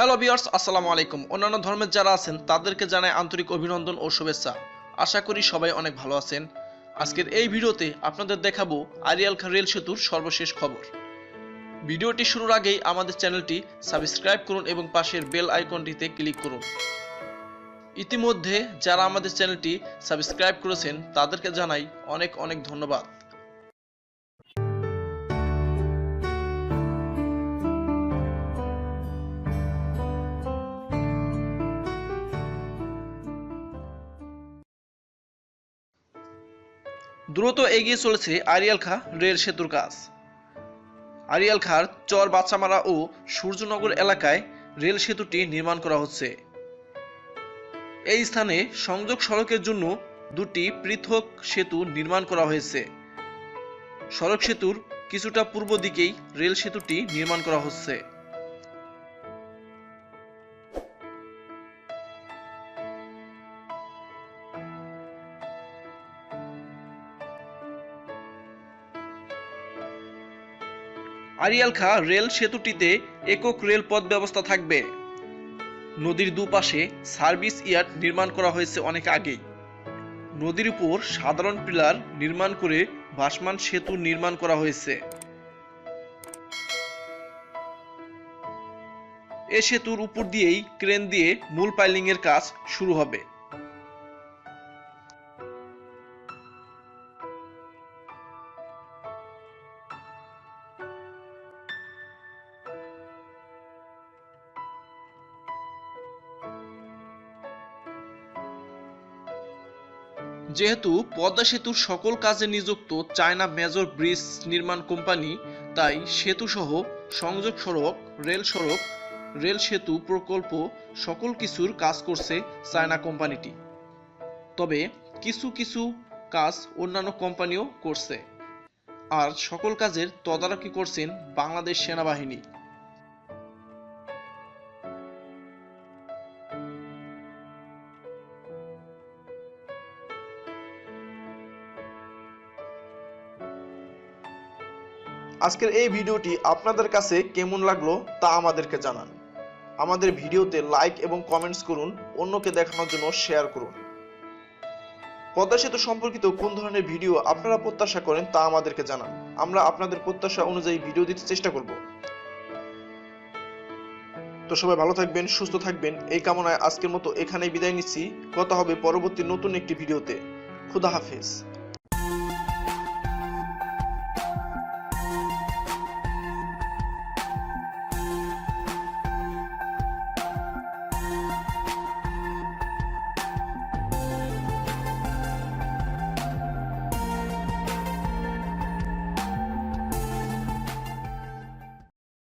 Hello viewers, আসসালামু আলাইকুম। অন্যান্য ধর্মের যারা আছেন তাদেরকে জানাই আন্তরিক অভিনন্দন ও শুভেচ্ছা। আশা করি সবাই অনেক ভালো আছেন। আজকের এই ভিডিওতে আপনাদের দেখাবো আড়িয়াল খাঁ রেল সেতুর সর্বশেষ খবর। ভিডিওটি শুরুর আগেই আমাদের চ্যানেলটি সাবস্ক্রাইব করুন এবং পাশের বেল আইকনটিতে ক্লিক করুন। ইতিমধ্যে যারা আমাদের চ্যানেলটি সাবস্ক্রাইব করেছেন তাদেরকে জানাই অনেক অনেক ধন্যবাদ। দ্রুত এগিয়ে চলেছে আড়িয়াল খাঁ রেল সেতুর কাজ। আড়িয়াল খাঁর চর বাচ্চামারা ও সূর্যনগর এলাকায় রেল সেতুটি নির্মাণ করা হচ্ছে। এই স্থানে সংযোগ সড়কের জন্য দুটি পৃথক সেতু নির্মাণ করা হয়েছে। সড়ক সেতুর কিছুটা পূর্ব দিকেই রেল সেতুটি নির্মাণ করা হচ্ছে। আড়িয়াল খাঁ রেল সেতুটিতে একক রেলপথ ব্যবস্থা থাকবে। নদীর দুপাশে সার্ভিস ইয়ার্ড নির্মাণ করা হয়েছে অনেক আগেই। নদীর উপর সাধারণ পিলার নির্মাণ করে ভাসমান সেতু নির্মাণ করা হয়েছে। এ সেতুর উপর দিয়েই ক্রেন দিয়ে মূল পাইলিং এর কাজ শুরু হবে। যেহেতু পদ্মা সেতুর সকল কাজে নিযুক্ত চায়না মেজর ব্রিজ নির্মাণ কোম্পানি, তাই সেতু সহ সংযোগ সড়ক, রেল সেতু প্রকল্প সকল কিছুর কাজ করছে চায়না কোম্পানিটি। তবে কিছু কিছু কাজ অন্যান্য কোম্পানিও করছে, আর সকল কাজের তদারকি করছেন বাংলাদেশ সেনাবাহিনী। আজকের এই ভিডিওটি আপনাদের কাছে কেমন লাগলো তা আমাদেরকে জানান। আমাদের ভিডিওতে লাইক এবং কমেন্টস করুন, অন্যকে দেখানোর জন্য শেয়ার করুন। পদ্মা সেতু সম্পর্কিত কোন ধরনের ভিডিও আপনারা প্রত্যাশা করেন তা আমাদেরকে জানান। আমরা আপনাদের প্রত্যাশা অনুযায়ী ভিডিও দিতে চেষ্টা করব। তো সবাই ভালো থাকবেন, সুস্থ থাকবেন, এই কামনায় আজকের মতো এখানেই বিদায় নিচ্ছি। কথা হবে পরবর্তী নতুন একটি ভিডিওতে। খুদা হাফেজ।